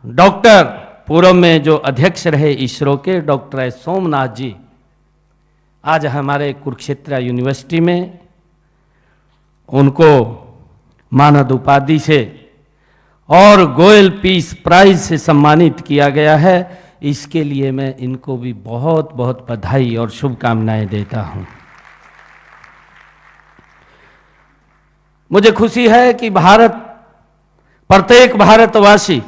Doctor पूर्व में जो अध्यक्ष रहे इसरो के डॉक्टर एस सोमनाथ जी आज हमारे कुरुक्षेत्र यूनिवर्सिटी में उनको मानद उपाधि से और गोयल पीस प्राइज से सम्मानित किया गया है। इसके लिए मैं इनको भी बहुत बहुत बधाई और शुभकामनाएं देता हूं। मुझे खुशी है कि प्रत्येक भारतवासी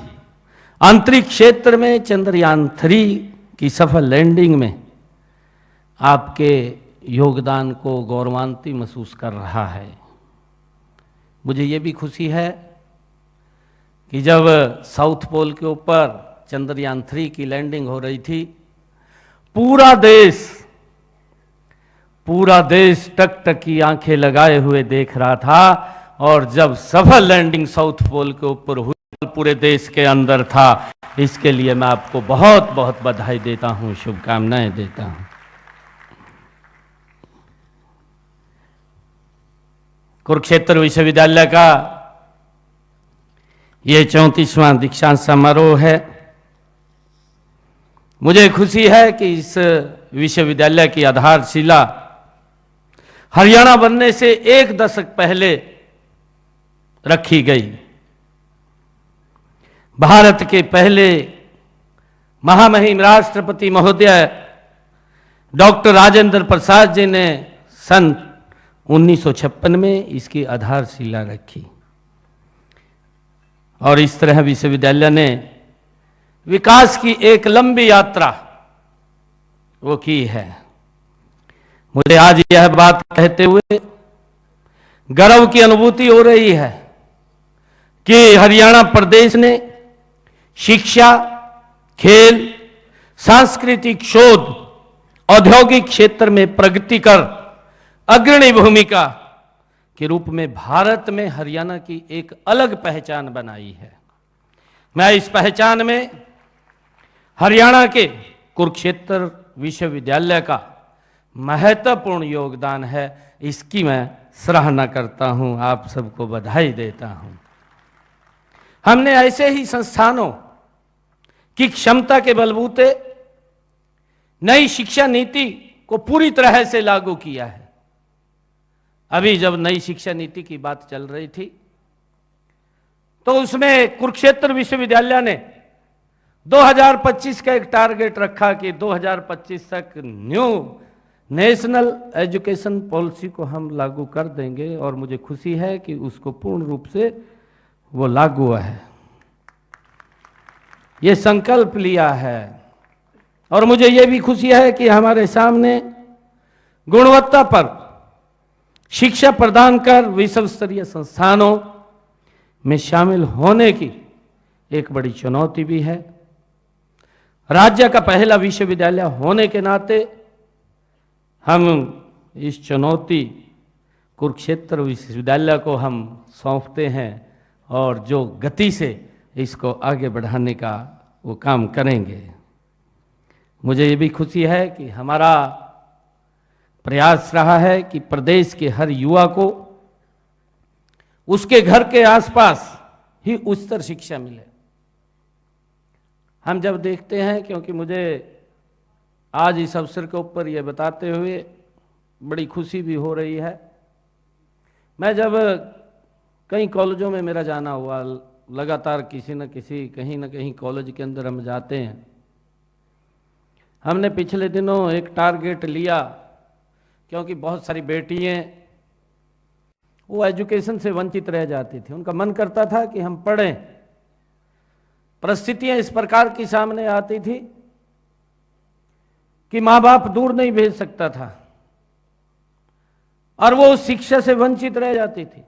अंतरिक्ष क्षेत्र में चंद्रयान 3 की सफल लैंडिंग में आपके योगदान को गौरवान्वित महसूस कर रहा है। मुझे ये भी खुशी है कि जब साउथ पोल के ऊपर चंद्रयान 3 की लैंडिंग हो रही थी, पूरा देश टक टक की आंखें लगाए हुए देख रहा था, और जब सफल लैंडिंग साउथ पोल के ऊपर हुई पूरे देश के अंदर था। इसके लिए मैं आपको बहुत बहुत बधाई देता हूं, शुभकामनाएं देता हूं। कुरुक्षेत्र विश्वविद्यालय का ये 34वां दीक्षांत समारोह है। मुझे खुशी है कि इस विश्वविद्यालय की आधारशिला हरियाणा बनने से 1 दशक पहले रखी गई। भारत के पहले महामहिम राष्ट्रपति महोदय डॉक्टर राजेंद्र प्रसाद जी ने सन 1956 में इसकी आधारशिला रखी, और इस तरह विश्वविद्यालय ने विकास की एक लंबी यात्रा वो की है। मुझे आज यह बात कहते हुए गर्व की अनुभूति हो रही है कि हरियाणा प्रदेश ने शिक्षा, खेल, सांस्कृतिक शोध, औद्योगिक क्षेत्र में प्रगति कर अग्रणी भूमिका के रूप में भारत में हरियाणा की एक अलग पहचान बनाई है। मैं इस पहचान में हरियाणा के कुरुक्षेत्र विश्वविद्यालय का महत्वपूर्ण योगदान है, इसकी मैं सराहना करता हूं, आप सबको बधाई देता हूं। हमने ऐसे ही संस्थानों की क्षमता के बलबूते नई शिक्षा नीति को पूरी तरह से लागू किया है। अभी जब नई शिक्षा नीति की बात चल रही थी तो उसमें कुरुक्षेत्र विश्वविद्यालय ने 2025 का एक टारगेट रखा कि 2025 तक न्यू नेशनल एजुकेशन पॉलिसी को हम लागू कर देंगे, और मुझे खुशी है कि उसको पूर्ण रूप से वो लागू हुआ है। ये संकल्प लिया है, और मुझे ये भी खुशी है कि हमारे सामने गुणवत्ता पर शिक्षा प्रदान कर विश्व स्तरीय संस्थानों में शामिल होने की एक बड़ी चुनौती भी है। राज्य का पहला विश्वविद्यालय होने के नाते हम इस चुनौती कुरुक्षेत्र विश्वविद्यालय को हम सौंपते हैं, और जो गति से इसको आगे बढ़ाने का वो काम करेंगे। मुझे ये भी खुशी है कि हमारा प्रयास रहा है कि प्रदेश के हर युवा को उसके घर के आसपास ही उच्चतर शिक्षा मिले। हम जब देखते हैं, क्योंकि मुझे आज इस अवसर के ऊपर यह बताते हुए बड़ी खुशी भी हो रही है, मैं जब कई कॉलेजों में मेरा जाना हुआ, लगातार किसी न किसी कहीं ना कहीं कॉलेज के अंदर हम जाते हैं। हमने पिछले दिनों एक टारगेट लिया, क्योंकि बहुत सारी बेटियां वो एजुकेशन से वंचित रह जाती थी। उनका मन करता था कि हम पढ़ें, परिस्थितियां इस प्रकार की सामने आती थी कि माँ बाप दूर नहीं भेज सकता था, और वो उस शिक्षा से वंचित रह जाती थी।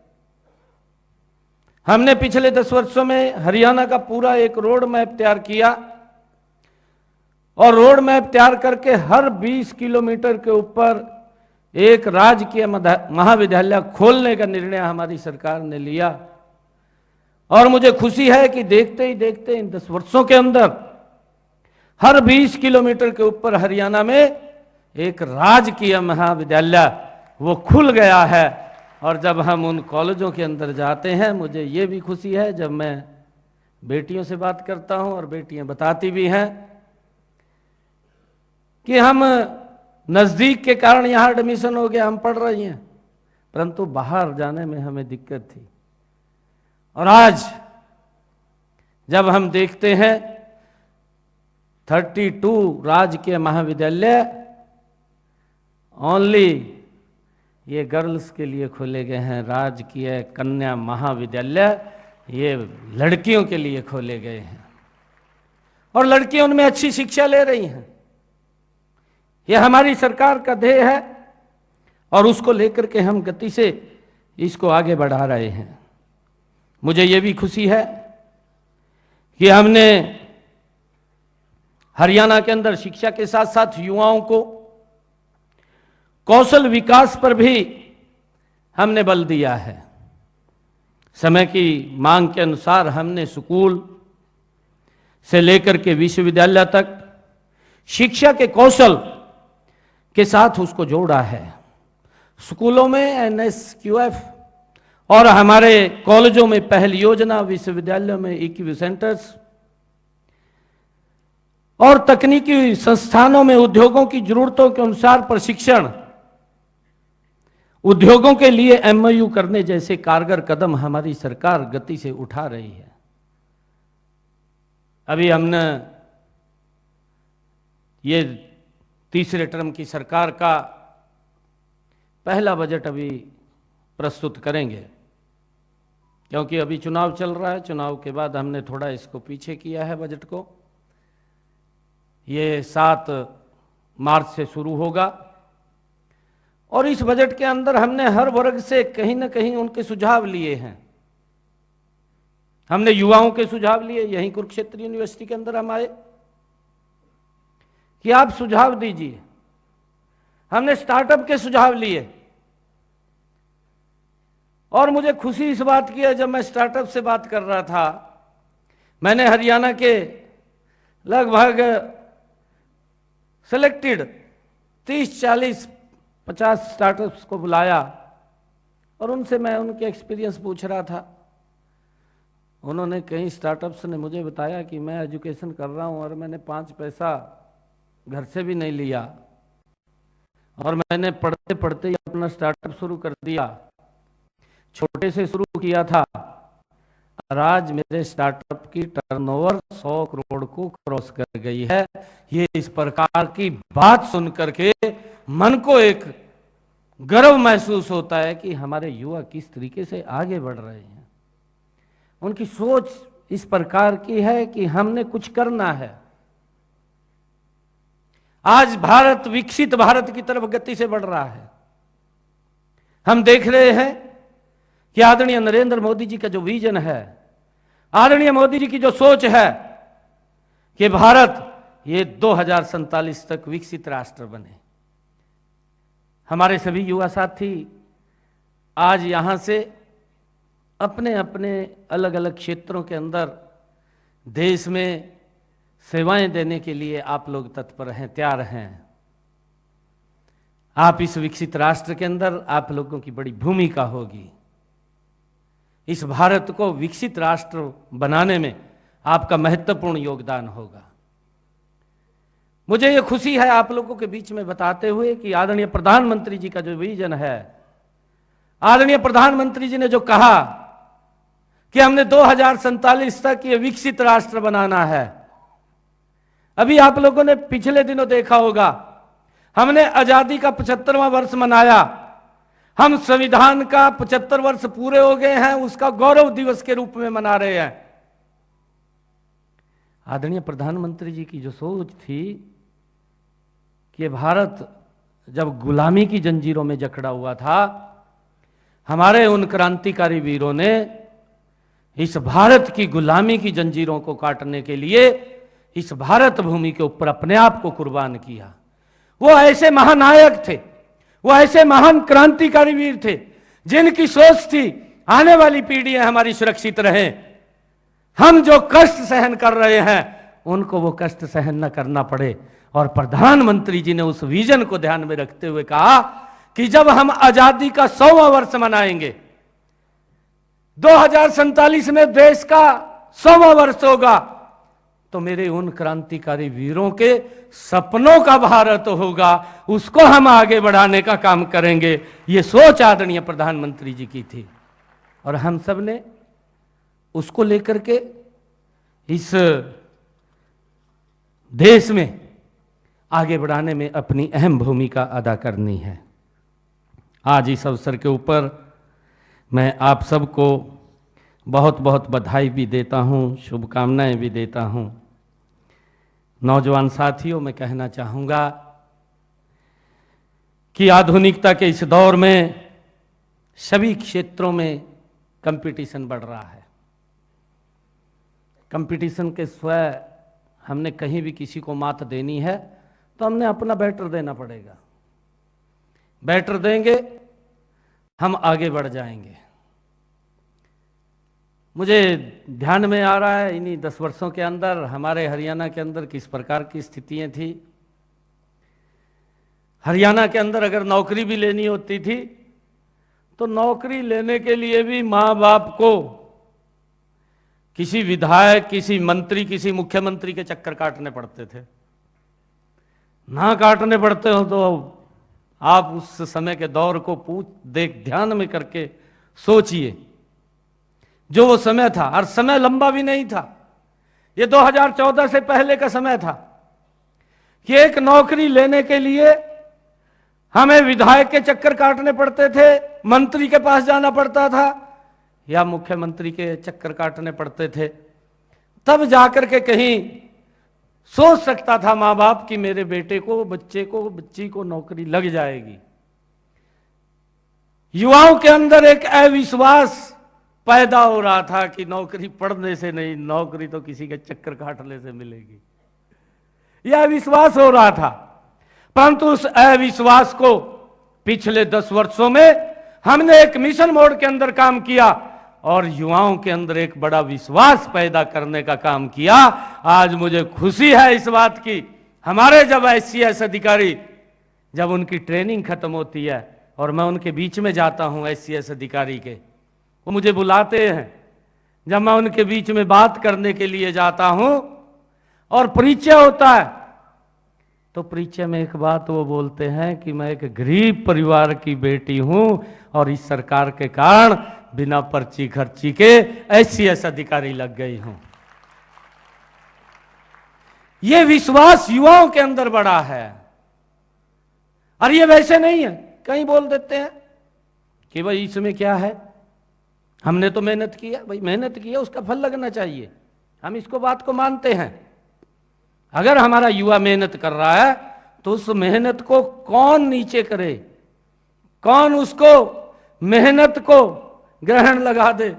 हमने पिछले 10 वर्षों में हरियाणा का पूरा एक रोड मैप तैयार किया, और रोड मैप तैयार करके हर 20 किलोमीटर के ऊपर एक राजकीय महाविद्यालय खोलने का निर्णय हमारी सरकार ने लिया। और मुझे खुशी है कि देखते ही देखते इन 10 वर्षों के अंदर हर 20 किलोमीटर के ऊपर हरियाणा में एक राजकीय महाविद्यालय वो खुल गया है। और जब हम उन कॉलेजों के अंदर जाते हैं, मुझे ये भी खुशी है जब मैं बेटियों से बात करता हूं और बेटियां बताती भी हैं कि हम नजदीक के कारण यहां एडमिशन हो गया, हम पढ़ रही हैं, परंतु बाहर जाने में हमें दिक्कत थी। और आज जब हम देखते हैं 32 राजकीय महाविद्यालय ओनली ये गर्ल्स के लिए खोले गए हैं, राजकीय कन्या महाविद्यालय ये लड़कियों के लिए खोले गए हैं और लड़कियां उनमें अच्छी शिक्षा ले रही हैं। यह हमारी सरकार का ध्येय है और उसको लेकर के हम गति से इसको आगे बढ़ा रहे हैं। मुझे यह भी खुशी है कि हमने हरियाणा के अंदर शिक्षा के साथ साथ युवाओं को कौशल विकास पर भी हमने बल दिया है। समय की मांग के अनुसार हमने स्कूल से लेकर के विश्वविद्यालय तक शिक्षा के कौशल के साथ उसको जोड़ा है। स्कूलों में NSQF और हमारे कॉलेजों में पहल योजना, विश्वविद्यालयों में EQ सेंटर्स और तकनीकी संस्थानों में उद्योगों की जरूरतों के अनुसार प्रशिक्षण, उद्योगों के लिए MOU करने जैसे कारगर कदम हमारी सरकार गति से उठा रही है। अभी हमने ये तीसरे टर्म की सरकार का पहला बजट अभी प्रस्तुत करेंगे, क्योंकि अभी चुनाव चल रहा है। चुनाव के बाद हमने थोड़ा इसको पीछे किया है बजट को। ये 7 मार्च से शुरू होगा और इस बजट के अंदर हमने हर वर्ग से कहीं ना कहीं उनके सुझाव लिए हैं। हमने युवाओं के सुझाव लिए, यहीं कुरुक्षेत्र यूनिवर्सिटी के अंदर हम आए कि आप सुझाव दीजिए। हमने स्टार्टअप के सुझाव लिए और मुझे खुशी इस बात की है, जब मैं स्टार्टअप से बात कर रहा था, मैंने हरियाणा के लगभग सेलेक्टेड 30, 40, 50 स्टार्टअप्स को बुलाया और उनसे मैं उनके एक्सपीरियंस पूछ रहा था। उन्होंने कई स्टार्टअप्स ने मुझे बताया कि मैं एजुकेशन कर रहा हूं और मैंने 5 पैसा घर से भी नहीं लिया और मैंने पढ़ते पढ़ते ही अपना स्टार्टअप शुरू कर दिया। छोटे से शुरू किया था और आज मेरे स्टार्टअप की टर्नओवर 100 करोड़ को क्रॉस कर गई है। ये इस प्रकार की बात सुनकर के मन को एक गर्व महसूस होता है कि हमारे युवा किस तरीके से आगे बढ़ रहे हैं। उनकी सोच इस प्रकार की है कि हमने कुछ करना है। आज भारत विकसित भारत की तरफ गति से बढ़ रहा है। हम देख रहे हैं कि आदरणीय नरेंद्र मोदी जी का जो विजन है, आदरणीय मोदी जी की जो सोच है कि भारत ये 2047 तक विकसित राष्ट्र बने। हमारे सभी युवा साथी आज यहां से अपने अपने अलग अलग क्षेत्रों के अंदर देश में सेवाएं देने के लिए आप लोग तत्पर हैं, तैयार हैं। आप इस विकसित राष्ट्र के अंदर आप लोगों की बड़ी भूमिका होगी। इस भारत को विकसित राष्ट्र बनाने में आपका महत्वपूर्ण योगदान होगा। मुझे यह खुशी है आप लोगों के बीच में बताते हुए कि आदरणीय प्रधानमंत्री जी का जो विजन है, आदरणीय प्रधानमंत्री जी ने जो कहा कि हमने 2047 तक ये विकसित राष्ट्र बनाना है। अभी आप लोगों ने पिछले दिनों देखा होगा, हमने आजादी का 75वां वर्ष मनाया। हम संविधान का 75 वर्ष पूरे हो गए हैं, उसका गौरव दिवस के रूप में मना रहे हैं। आदरणीय प्रधानमंत्री जी की जो सोच थी कि भारत जब गुलामी की जंजीरों में जकड़ा हुआ था, हमारे उन क्रांतिकारी वीरों ने इस भारत की गुलामी की जंजीरों को काटने के लिए इस भारत भूमि के ऊपर अपने आप को कुर्बान किया। वो ऐसे महानायक थे, वो ऐसे महान क्रांतिकारी वीर थे जिनकी सोच थी आने वाली पीढ़ियां हमारी सुरक्षित रहें। हम जो कष्ट सहन कर रहे हैं उनको वो कष्ट सहन न करना पड़े। और प्रधानमंत्री जी ने उस विजन को ध्यान में रखते हुए कहा कि जब हम आजादी का 100वां वर्ष मनाएंगे, 2047 में देश का 100वां वर्ष होगा तो मेरे उन क्रांतिकारी वीरों के सपनों का भारत होगा, उसको हम आगे बढ़ाने का काम करेंगे। ये सोच आदरणीय प्रधानमंत्री जी की थी और हम सब ने उसको लेकर के इस देश में आगे बढ़ाने में अपनी अहम भूमिका अदा करनी है। आज इस अवसर के ऊपर मैं आप सबको बहुत बहुत बधाई भी देता हूं, शुभकामनाएं भी देता हूं। नौजवान साथियों, मैं कहना चाहूंगा कि आधुनिकता के इस दौर में सभी क्षेत्रों में कंपटीशन बढ़ रहा है। कंपटीशन के स्वयं हमने कहीं भी किसी को मात देनी है तो हमने अपना बेटर देना पड़ेगा। बेटर देंगे हम आगे बढ़ जाएंगे। मुझे ध्यान में आ रहा है इन्हीं 10 वर्षों के अंदर हमारे हरियाणा के अंदर किस प्रकार की स्थितियां थी। हरियाणा के अंदर अगर नौकरी भी लेनी होती थी तो नौकरी लेने के लिए भी माँ बाप को किसी विधायक, किसी मंत्री, किसी मुख्यमंत्री के चक्कर काटने पड़ते थे। ना काटने पड़ते हो तो आप उस समय के दौर को ध्यान में करके सोचिए, जो वो समय था। और समय लंबा भी नहीं था, ये 2014 से पहले का समय था कि एक नौकरी लेने के लिए हमें विधायक के चक्कर काटने पड़ते थे, मंत्री के पास जाना पड़ता था या मुख्यमंत्री के चक्कर काटने पड़ते थे, तब जाकर के कहीं सोच सकता था माँ बाप कि मेरे बेटे को, बच्चे को, बच्ची को नौकरी लग जाएगी। युवाओं के अंदर एक अविश्वास पैदा हो रहा था कि नौकरी पढ़ने से नहीं, नौकरी तो किसी के चक्कर काटने से मिलेगी, यह अविश्वास हो रहा था। परंतु उस अविश्वास को पिछले 10 वर्षों में हमने एक मिशन मोड के अंदर काम किया और युवाओं के अंदर एक बड़ा विश्वास पैदा करने का काम किया। आज मुझे खुशी है इस बात की, हमारे जब SCS अधिकारी, जब उनकी ट्रेनिंग खत्म होती है और मैं उनके बीच में जाता हूं, SCS अधिकारी के, वो मुझे बुलाते हैं। जब मैं उनके बीच में बात करने के लिए जाता हूं और परिचय होता है तो परिचय में एक बात वो बोलते हैं कि मैं एक गरीब परिवार की बेटी हूं और इस सरकार के कारण बिना पर्ची खर्ची के SCS अधिकारी लग गई हूं। ये विश्वास युवाओं के अंदर बड़ा है। और ये वैसे नहीं है, कहीं बोल देते हैं कि भाई इसमें क्या है, हमने तो मेहनत किया। भाई मेहनत किया, उसका फल लगना चाहिए, हम इसको बात को मानते हैं। अगर हमारा युवा मेहनत कर रहा है तो उस मेहनत को कौन नीचे करे, कौन उसको मेहनत को ग्रहण लगा दे।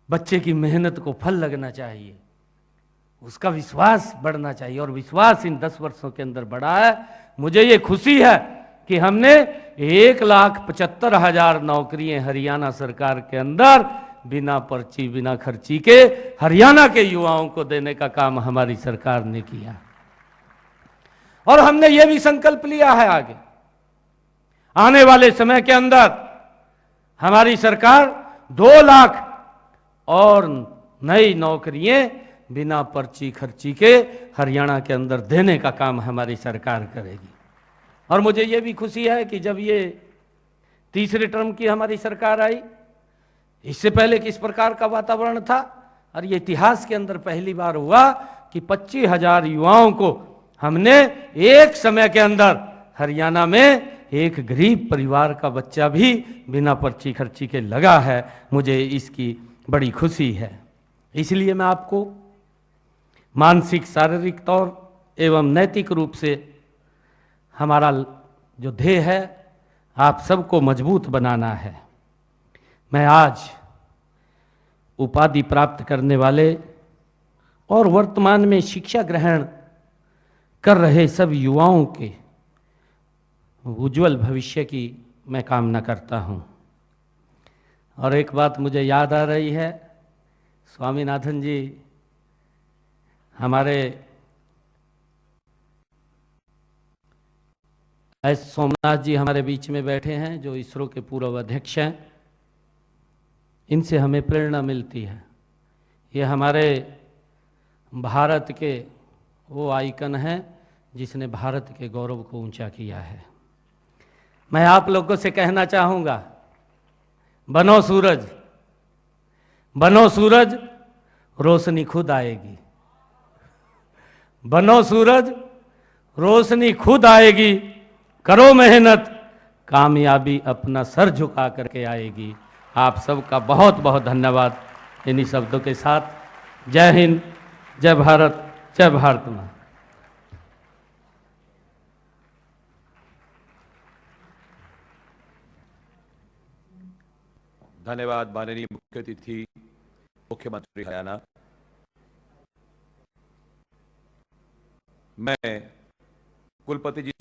बच्चे की मेहनत को फल लगना चाहिए, उसका विश्वास बढ़ना चाहिए और विश्वास इन 10 वर्षों के अंदर बढ़ा है। मुझे ये खुशी है कि हमने 1,75,000 नौकरियां हरियाणा सरकार के अंदर बिना पर्ची, बिना खर्ची के हरियाणा के युवाओं को देने का काम हमारी सरकार ने किया। और हमने ये भी संकल्प लिया है आगे आने वाले समय के अंदर हमारी सरकार 2 लाख और नई नौकरियां बिना पर्ची खर्ची के हरियाणा के अंदर देने का काम हमारी सरकार करेगी। और मुझे ये भी खुशी है कि जब ये तीसरे टर्म की हमारी सरकार आई, इससे पहले किस प्रकार का वातावरण था, और ये इतिहास के अंदर पहली बार हुआ कि 25,000 युवाओं को हमने एक समय के अंदर हरियाणा में एक गरीब परिवार का बच्चा भी बिना पर्ची खर्ची के लगा है। मुझे इसकी बड़ी खुशी है। इसलिए मैं आपको मानसिक, शारीरिक तौर एवं नैतिक रूप से हमारा जो ध्येय है आप सबको मजबूत बनाना है। मैं आज उपाधि प्राप्त करने वाले और वर्तमान में शिक्षा ग्रहण कर रहे सब युवाओं के उज्जवल भविष्य की मैं कामना करता हूं। और एक बात मुझे याद आ रही है, स्वामीनाथन जी हमारे एस सोमनाथ जी हमारे बीच में बैठे हैं, जो इसरो के पूर्व अध्यक्ष हैं। इनसे हमें प्रेरणा मिलती है। ये हमारे भारत के वो आइकन हैं जिसने भारत के गौरव को ऊंचा किया है। मैं आप लोगों से कहना चाहूँगा, बनो सूरज, बनो सूरज, रोशनी खुद आएगी। बनो सूरज, रोशनी खुद आएगी। करो मेहनत, कामयाबी अपना सर झुका करके आएगी। आप सबका बहुत बहुत धन्यवाद। इन्हीं शब्दों के साथ जय हिंद, जय भारत, जय भारत माँ। धन्यवाद माननीय मुख्य अतिथि मुख्यमंत्री हरियाणा। मैं कुलपति जी